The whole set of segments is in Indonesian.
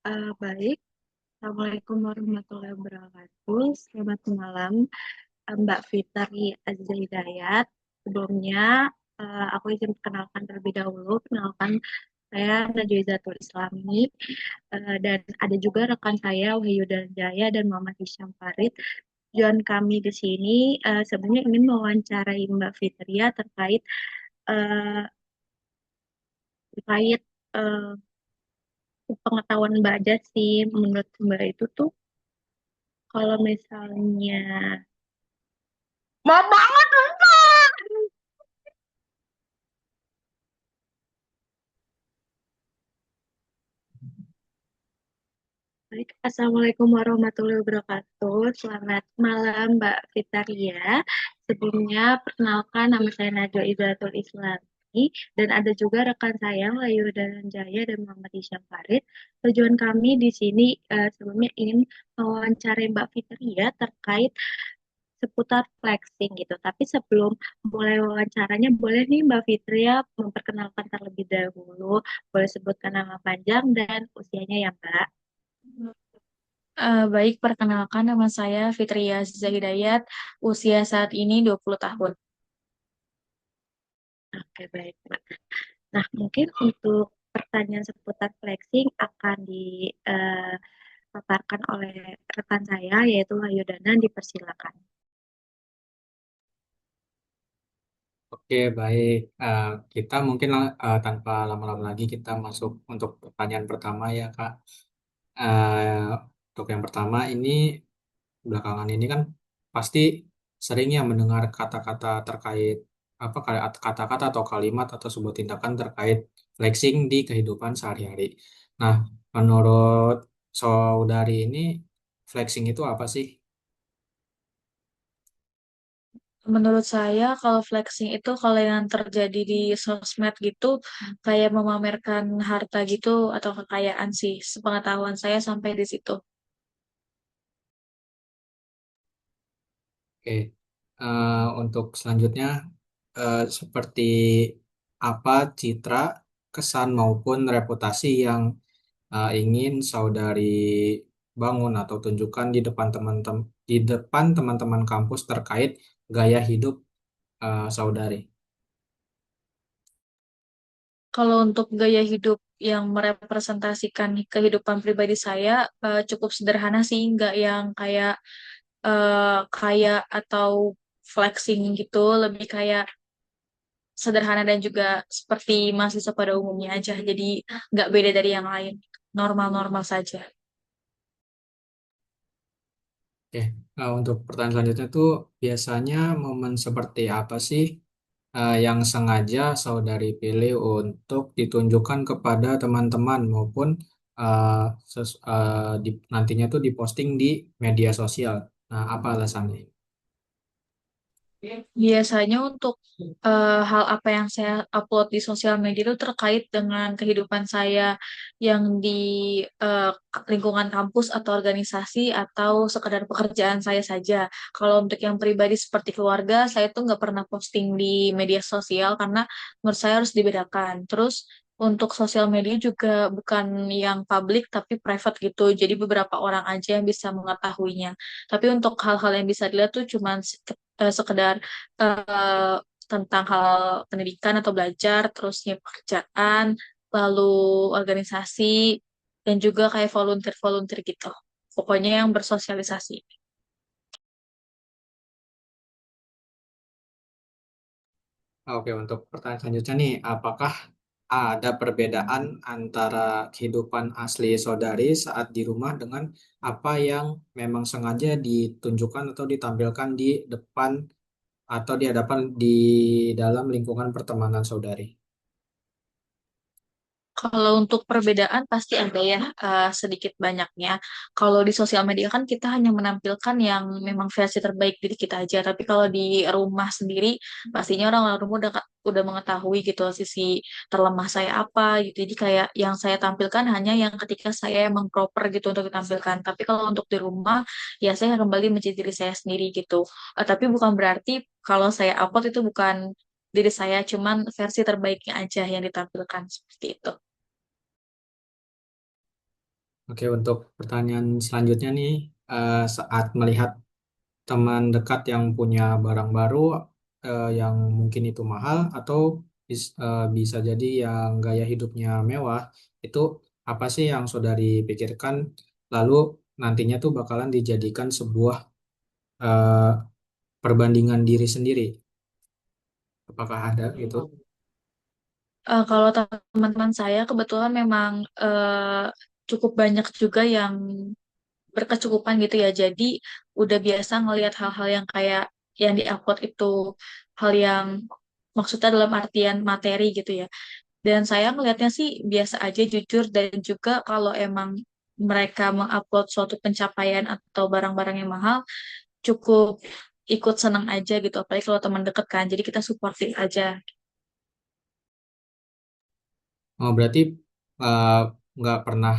Baik, Assalamualaikum warahmatullahi wabarakatuh. Selamat malam, Mbak Fitri Aziza Hidayat. Sebelumnya, aku izin perkenalkan terlebih dahulu. Kenalkan, saya Najwa Izatul Islami, dan ada juga rekan saya Wahyu Jaya dan Muhammad Hisham Farid. Tujuan kami di sini sebenarnya ingin mewawancarai Mbak Fitria eh, terkait pengetahuan Mbak aja sih. Menurut Mbak itu tuh kalau misalnya mau banget nonton. Baik, Assalamualaikum warahmatullahi wabarakatuh. Selamat malam Mbak Fitaria. Sebelumnya perkenalkan nama saya Najwa Izatul Islami dan ada juga rekan saya Wahyu Jaya dan Muhammad Isyam Farid. Tujuan kami di sini sebelumnya ingin mewawancarai Mbak Fitria terkait seputar flexing gitu. Tapi sebelum mulai wawancaranya, boleh nih Mbak Fitria memperkenalkan terlebih dahulu. Boleh sebutkan nama panjang dan usianya ya Mbak. Baik, perkenalkan nama saya Fitria Aziza Hidayat, usia saat ini 20 tahun. Oke, baik Mbak. Nah, mungkin untuk pertanyaan seputar flexing akan dipaparkan oleh rekan saya, yaitu Wahyu Dana, dipersilakan. Oke, baik. Kita mungkin tanpa lama-lama lagi kita masuk untuk pertanyaan pertama ya, Kak. Eh, untuk yang pertama ini belakangan ini kan pasti sering ya mendengar kata-kata terkait apa kata-kata atau kalimat atau sebuah tindakan terkait flexing di kehidupan sehari-hari. Nah, menurut saudari ini flexing itu apa sih? Menurut saya, kalau flexing itu kalau yang terjadi di sosmed gitu, kayak memamerkan harta gitu atau kekayaan sih. Sepengetahuan saya sampai di situ. Oke, untuk selanjutnya, seperti apa citra, kesan maupun reputasi yang ingin saudari bangun atau tunjukkan di depan teman-teman kampus terkait gaya hidup saudari? Kalau untuk gaya hidup yang merepresentasikan kehidupan pribadi saya cukup sederhana sih, nggak yang kayak kaya atau flexing gitu, lebih kayak sederhana dan juga seperti mahasiswa pada umumnya aja. Jadi nggak beda dari yang lain, normal-normal saja. Oke, untuk pertanyaan selanjutnya tuh biasanya momen seperti apa sih yang sengaja saudari pilih untuk ditunjukkan kepada teman-teman maupun uh, nantinya tuh diposting di media sosial. Nah, apa alasannya? Biasanya untuk hal apa yang saya upload di sosial media itu terkait dengan kehidupan saya yang di eh, lingkungan kampus atau organisasi atau sekedar pekerjaan saya saja. Kalau untuk yang pribadi seperti keluarga, saya tuh nggak pernah posting di media sosial karena menurut saya harus dibedakan. Terus untuk sosial media juga bukan yang publik tapi private gitu. Jadi beberapa orang aja yang bisa mengetahuinya. Tapi untuk hal-hal yang bisa dilihat tuh cuman sekedar eh, tentang hal pendidikan atau belajar, terusnya pekerjaan, lalu organisasi, dan juga kayak volunteer-volunteer gitu. Pokoknya yang bersosialisasi. Oke, untuk pertanyaan selanjutnya nih, apakah ada perbedaan antara kehidupan asli saudari saat di rumah dengan apa yang memang sengaja ditunjukkan atau ditampilkan di depan atau di hadapan di dalam lingkungan pertemanan saudari? Kalau untuk perbedaan pasti ada ya sedikit banyaknya. Kalau di sosial media kan kita hanya menampilkan yang memang versi terbaik diri kita aja. Tapi kalau di rumah sendiri pastinya orang-orang rumah udah mengetahui gitu sisi terlemah saya apa gitu. Jadi kayak yang saya tampilkan hanya yang ketika saya emang proper gitu untuk ditampilkan. Tapi kalau untuk di rumah ya saya kembali menjadi diri saya sendiri gitu. Tapi bukan berarti kalau saya upload itu bukan diri saya, cuman versi terbaiknya aja yang ditampilkan seperti itu. Oke, untuk pertanyaan selanjutnya nih, saat melihat teman dekat yang punya barang baru yang mungkin itu mahal atau bisa jadi yang gaya hidupnya mewah, itu apa sih yang saudari pikirkan? Lalu nantinya tuh bakalan dijadikan sebuah eh, perbandingan diri sendiri. Apakah ada gitu? Kalau teman-teman saya kebetulan memang cukup banyak juga yang berkecukupan gitu ya. Jadi udah biasa ngelihat hal-hal yang kayak yang diupload itu hal yang maksudnya dalam artian materi gitu ya. Dan saya ngelihatnya sih biasa aja jujur dan juga kalau emang mereka mengupload suatu pencapaian atau barang-barang yang mahal cukup ikut senang aja gitu. Apalagi kalau teman deket kan. Jadi kita supportive aja. Oh, berarti eh, nggak pernah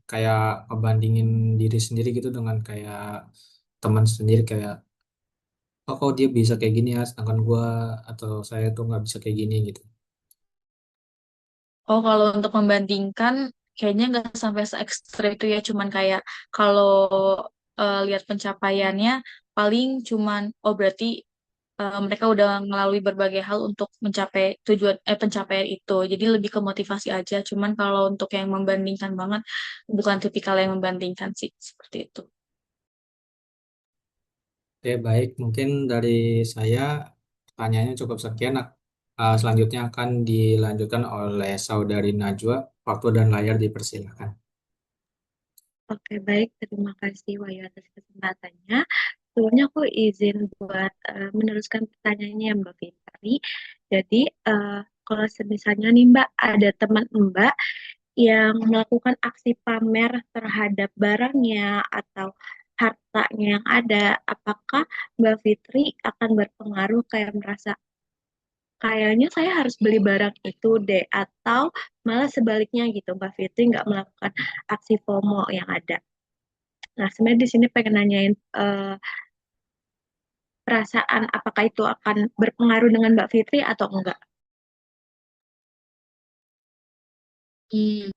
kayak ngebandingin diri sendiri gitu dengan kayak teman sendiri kayak oh kok dia bisa kayak gini ya sedangkan gua atau saya tuh nggak bisa kayak gini gitu. Oh, kalau untuk membandingkan, kayaknya nggak sampai se ekstrim itu ya. Cuman kayak kalau lihat pencapaiannya, paling cuman, oh berarti mereka udah melalui berbagai hal untuk mencapai tujuan, pencapaian itu. Jadi lebih ke motivasi aja. Cuman kalau untuk yang membandingkan banget, bukan tipikal yang membandingkan sih, seperti itu. Oke, baik. Mungkin dari saya pertanyaannya cukup sekian. Selanjutnya akan dilanjutkan oleh Saudari Najwa. Waktu dan layar dipersilakan. Oke, baik. Terima kasih Wayu atas kesempatannya. Sebelumnya aku izin buat meneruskan pertanyaannya Mbak Fitri. Jadi, kalau misalnya nih Mbak, ada teman Mbak yang melakukan aksi pamer terhadap barangnya atau hartanya yang ada, apakah Mbak Fitri akan berpengaruh kayak merasa kayaknya saya harus beli barang itu deh, atau malah sebaliknya gitu, Mbak Fitri nggak melakukan aksi FOMO yang ada. Nah, sebenarnya di sini pengen nanyain perasaan apakah itu akan berpengaruh dengan Mbak Fitri atau enggak?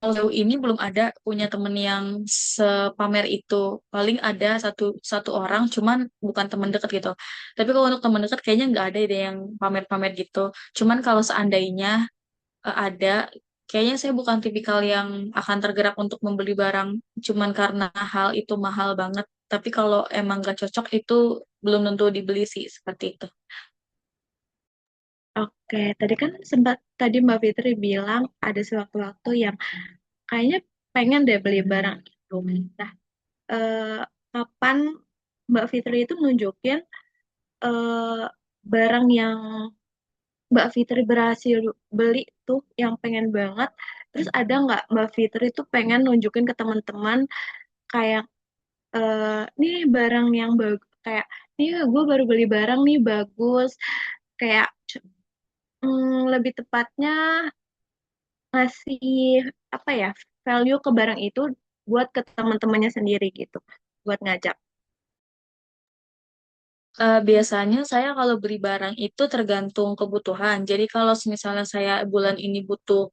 Kalau jauh ini belum ada punya temen yang sepamer itu. Paling ada satu satu orang, cuman bukan temen dekat gitu. Tapi kalau untuk temen dekat kayaknya nggak ada ide yang pamer-pamer gitu. Cuman kalau seandainya ada, kayaknya saya bukan tipikal yang akan tergerak untuk membeli barang cuman karena hal itu mahal banget. Tapi kalau emang nggak cocok itu belum tentu dibeli sih seperti itu. Oke, tadi kan sempat tadi Mbak Fitri bilang ada sewaktu-waktu yang kayaknya pengen deh beli barang itu. Nah, eh, kapan Mbak Fitri itu nunjukin eh, barang yang Mbak Fitri berhasil beli tuh yang pengen banget. Terus ada nggak Mbak Fitri tuh pengen nunjukin ke teman-teman kayak nih barang yang bagus kayak nih gue baru beli barang nih bagus kayak lebih tepatnya ngasih apa ya value ke barang itu buat ke teman-temannya sendiri gitu buat ngajak. Biasanya saya kalau beli barang itu tergantung kebutuhan. Jadi kalau misalnya saya bulan ini butuh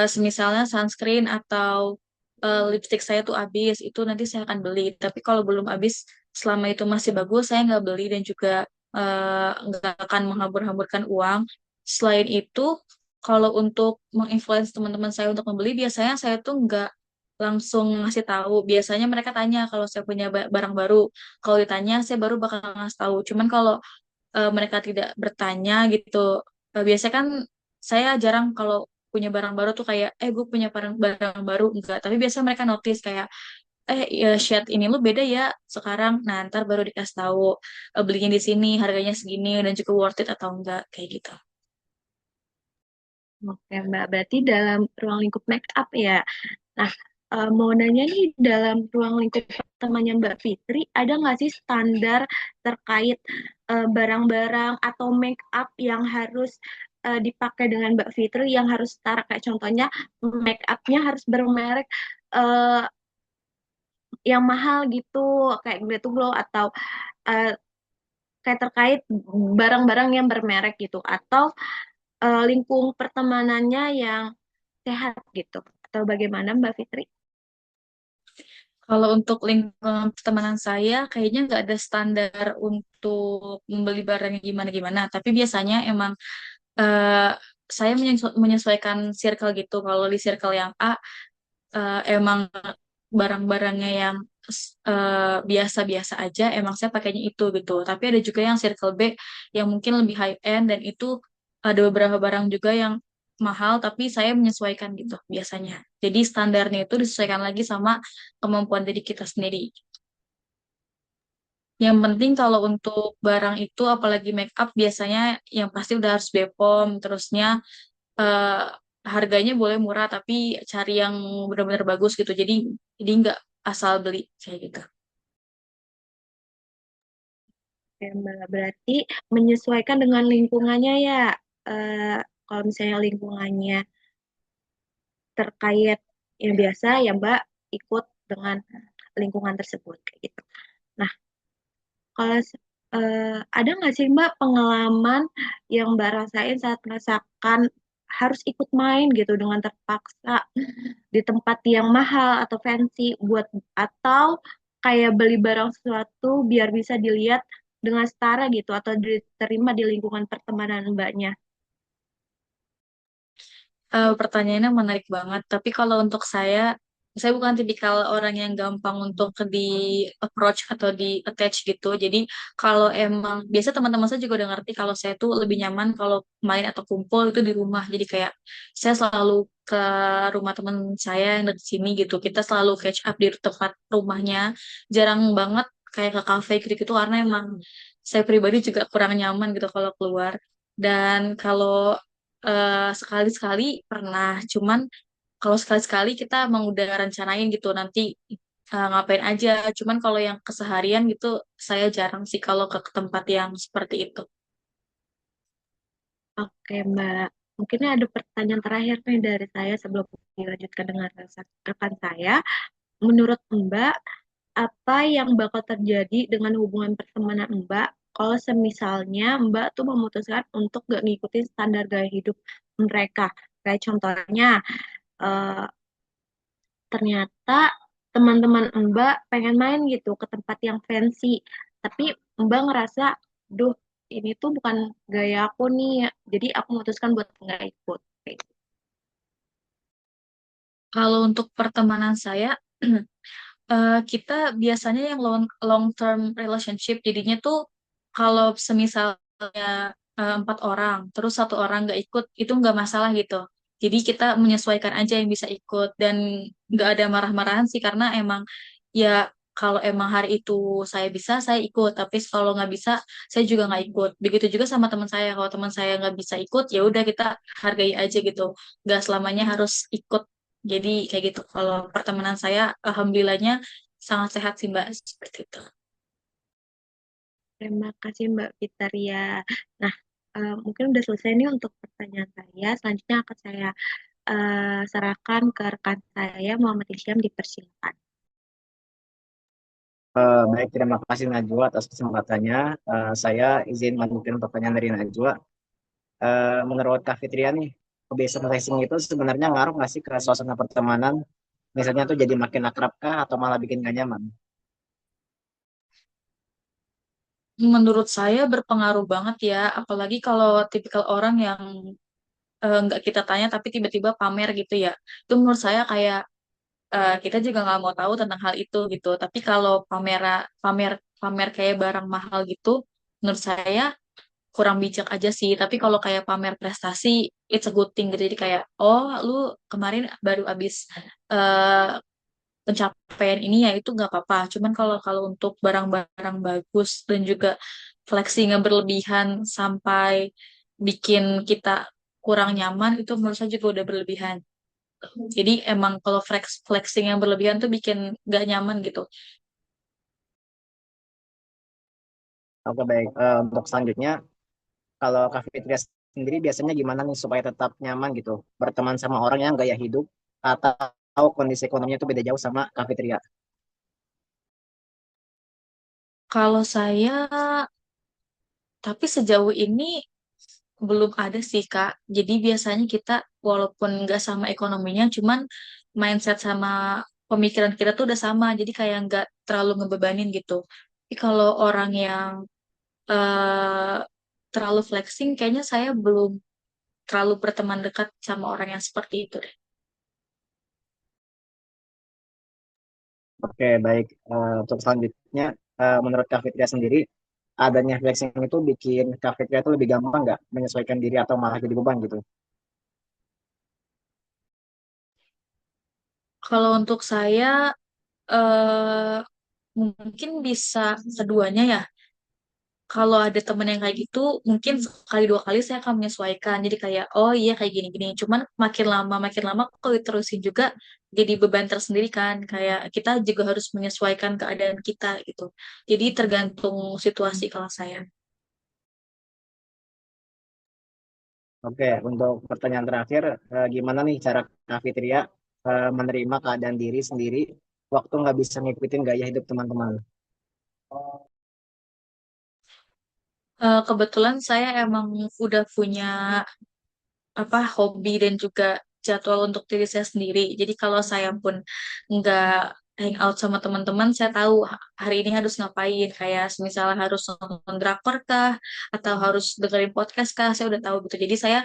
semisalnya sunscreen atau lipstick saya tuh habis, itu nanti saya akan beli. Tapi kalau belum habis, selama itu masih bagus, saya nggak beli dan juga nggak akan menghambur-hamburkan uang. Selain itu, kalau untuk menginfluence teman-teman saya untuk membeli, biasanya saya tuh nggak langsung ngasih tahu. Biasanya mereka tanya kalau saya punya barang baru. Kalau ditanya, saya baru bakal ngasih tahu. Cuman kalau mereka tidak bertanya gitu. Biasanya kan saya jarang kalau punya barang baru tuh kayak, gue punya barang baru enggak. Tapi biasanya mereka notice kayak, ya, shade ini lu beda ya sekarang. Nah, ntar baru dikasih tahu belinya di sini harganya segini dan juga worth it atau enggak kayak gitu. Oke Mbak, berarti dalam ruang lingkup make up ya. Nah, mau nanya nih dalam ruang lingkup temannya Mbak Fitri, ada nggak sih standar terkait barang-barang atau make up yang harus dipakai dengan Mbak Fitri yang harus setara kayak contohnya make upnya harus bermerek eh, yang mahal gitu kayak Glow to Glow atau eh, kayak terkait barang-barang yang bermerek gitu atau lingkung pertemanannya yang sehat gitu atau bagaimana Mbak Fitri? Kalau untuk lingkungan pertemanan saya, kayaknya nggak ada standar untuk membeli barang yang gimana-gimana. Tapi biasanya emang eh, saya menyesuaikan circle gitu. Kalau di circle yang A, emang barang-barangnya yang biasa-biasa aja, emang saya pakainya itu gitu. Tapi ada juga yang circle B yang mungkin lebih high end dan itu ada beberapa barang juga yang mahal, tapi saya menyesuaikan gitu biasanya. Jadi standarnya itu disesuaikan lagi sama kemampuan diri kita sendiri. Yang penting kalau untuk barang itu, apalagi make up, biasanya yang pasti udah harus BPOM, terusnya eh, harganya boleh murah, tapi cari yang benar-benar bagus gitu. Jadi nggak asal beli kayak gitu. Oke, Mbak. Berarti menyesuaikan dengan lingkungannya ya. Eh, Kalau misalnya lingkungannya terkait yang biasa ya Mbak ikut dengan lingkungan tersebut kayak gitu. Nah, kalau ada nggak sih Mbak pengalaman yang Mbak rasain saat merasakan harus ikut main gitu dengan terpaksa di tempat yang mahal atau fancy buat atau kayak beli barang sesuatu biar bisa dilihat dengan setara gitu atau diterima di lingkungan pertemanan Mbaknya. Pertanyaannya menarik banget, tapi kalau untuk saya bukan tipikal orang yang gampang untuk di approach atau di attach gitu. Jadi kalau emang biasa teman-teman saya juga udah ngerti kalau saya tuh lebih nyaman kalau main atau kumpul itu di rumah. Jadi kayak saya selalu ke rumah teman saya yang dari sini gitu. Kita selalu catch up di tempat rumahnya. Jarang banget kayak ke cafe gitu-gitu karena emang saya pribadi juga kurang nyaman gitu kalau keluar. Dan kalau sekali-sekali pernah, cuman kalau sekali-sekali kita emang udah rencanain gitu nanti ngapain aja. Cuman kalau yang keseharian gitu saya jarang sih kalau ke tempat yang seperti itu. Oke Mbak, mungkin ada pertanyaan terakhir nih dari saya sebelum dilanjutkan dengan rekan saya. Menurut Mbak, apa yang bakal terjadi dengan hubungan pertemanan Mbak kalau semisalnya Mbak tuh memutuskan untuk gak ngikutin standar gaya hidup mereka? Kayak contohnya, eh, ternyata teman-teman Mbak pengen main gitu ke tempat yang fancy, tapi Mbak ngerasa, duh ini tuh bukan gaya aku nih, jadi aku memutuskan buat nggak ikut. Kayak gitu. Kalau untuk pertemanan saya, kita biasanya yang long term relationship jadinya tuh kalau semisalnya empat orang, terus satu orang nggak ikut, itu nggak masalah gitu. Jadi kita menyesuaikan aja yang bisa ikut dan nggak ada marah-marahan sih karena emang ya kalau emang hari itu saya bisa, saya ikut. Tapi kalau nggak bisa, saya juga nggak ikut. Begitu juga sama teman saya. Kalau teman saya nggak bisa ikut, ya udah kita hargai aja gitu. Nggak selamanya harus ikut. Jadi kayak gitu. Kalau pertemanan saya, alhamdulillahnya sangat sehat sih Mbak. Seperti itu. Terima kasih Mbak Fitaria. Nah, mungkin udah selesai nih untuk pertanyaan saya. Selanjutnya akan saya serahkan ke rekan saya Muhammad Isyam, dipersilakan. Baik, terima kasih Najwa atas kesempatannya. Saya izin melanjutkan pertanyaan dari Najwa. Menurut Kak Fitria nih, kebiasaan racing itu sebenarnya ngaruh nggak sih ke suasana pertemanan? Misalnya tuh jadi makin akrab kah atau malah bikin gak nyaman? Menurut saya berpengaruh banget ya, apalagi kalau tipikal orang yang nggak kita tanya tapi tiba-tiba pamer gitu ya. Itu menurut saya kayak kita juga nggak mau tahu tentang hal itu gitu. Tapi kalau pamer pamer kayak barang mahal gitu, menurut saya kurang bijak aja sih. Tapi kalau kayak pamer prestasi, it's a good thing gitu. Jadi kayak, oh lu kemarin baru abis eh, pencapaian ini ya itu nggak apa-apa. Cuman kalau kalau untuk barang-barang bagus dan juga flexingnya berlebihan sampai bikin kita kurang nyaman, itu menurut saya juga udah berlebihan. Jadi emang kalau flexing yang berlebihan tuh bikin nggak nyaman gitu. Oke, baik. Untuk selanjutnya, kalau Kak Fitria sendiri biasanya gimana nih supaya tetap nyaman gitu? Berteman sama orang yang gaya hidup atau kondisi ekonominya itu beda jauh sama Kak Fitria? Kalau saya, tapi sejauh ini belum ada sih Kak. Jadi biasanya kita walaupun nggak sama ekonominya, cuman mindset sama pemikiran kita tuh udah sama, jadi kayak nggak terlalu ngebebanin gitu. Tapi kalau orang yang eh, terlalu flexing, kayaknya saya belum terlalu berteman dekat sama orang yang seperti itu deh. Oke, baik. Untuk selanjutnya, menurut Kak Fitria sendiri, adanya flexing itu bikin Kak Fitria itu lebih gampang nggak menyesuaikan diri atau malah jadi beban gitu? Kalau untuk saya, eh, mungkin bisa keduanya ya. Kalau ada temen yang kayak gitu, mungkin sekali dua kali saya akan menyesuaikan. Jadi kayak, oh iya kayak gini-gini. Cuman makin lama kalau diterusin juga jadi beban tersendiri kan. Kayak kita juga harus menyesuaikan keadaan kita gitu. Jadi tergantung situasi kalau saya. Oke, untuk pertanyaan terakhir, gimana nih cara Kak Fitria menerima keadaan diri sendiri waktu nggak bisa ngikutin gaya hidup teman-teman? Kebetulan saya emang udah punya apa hobi dan juga jadwal untuk diri saya sendiri. Jadi kalau saya pun nggak hangout sama teman-teman, saya tahu hari ini harus ngapain. Kayak misalnya harus nonton drakor kah, atau harus dengerin podcast kah, saya udah tahu gitu. Jadi saya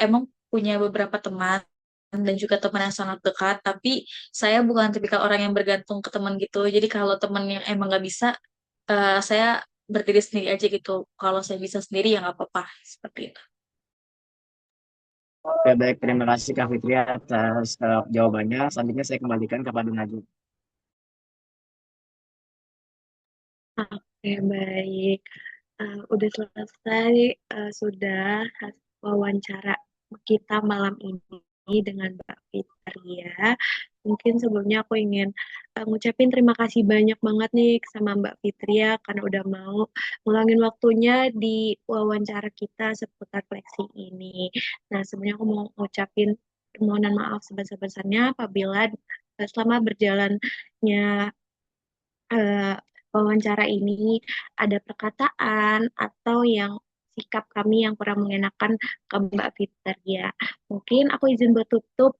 emang punya beberapa teman dan juga teman yang sangat dekat, tapi saya bukan tipikal orang yang bergantung ke teman gitu. Jadi kalau teman yang emang nggak bisa, saya berdiri sendiri aja gitu. Kalau saya bisa sendiri ya nggak apa-apa seperti itu. Oke, baik. Terima kasih Kak Fitria atas jawabannya. Selanjutnya saya kembalikan kepada Najwa. Oke, baik. Udah selesai, sudah wawancara kita malam ini dengan Mbak Fitria. Mungkin sebelumnya aku ingin ngucapin terima kasih banyak banget nih sama Mbak Fitria karena udah mau ngulangin waktunya di wawancara kita seputar flexi ini. Nah, sebenarnya aku mau ngucapin permohonan maaf sebesar-besarnya apabila selama berjalannya eh, wawancara ini ada perkataan atau yang sikap kami yang kurang mengenakan ke Mbak Fitria. Mungkin aku izin bertutup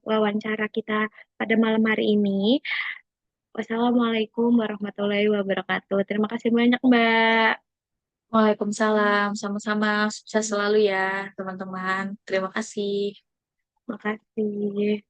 wawancara kita pada malam hari ini. Wassalamualaikum warahmatullahi wabarakatuh. Terima kasih banyak, Mbak. Waalaikumsalam, sama-sama, sukses selalu ya teman-teman. Terima kasih. Makasih.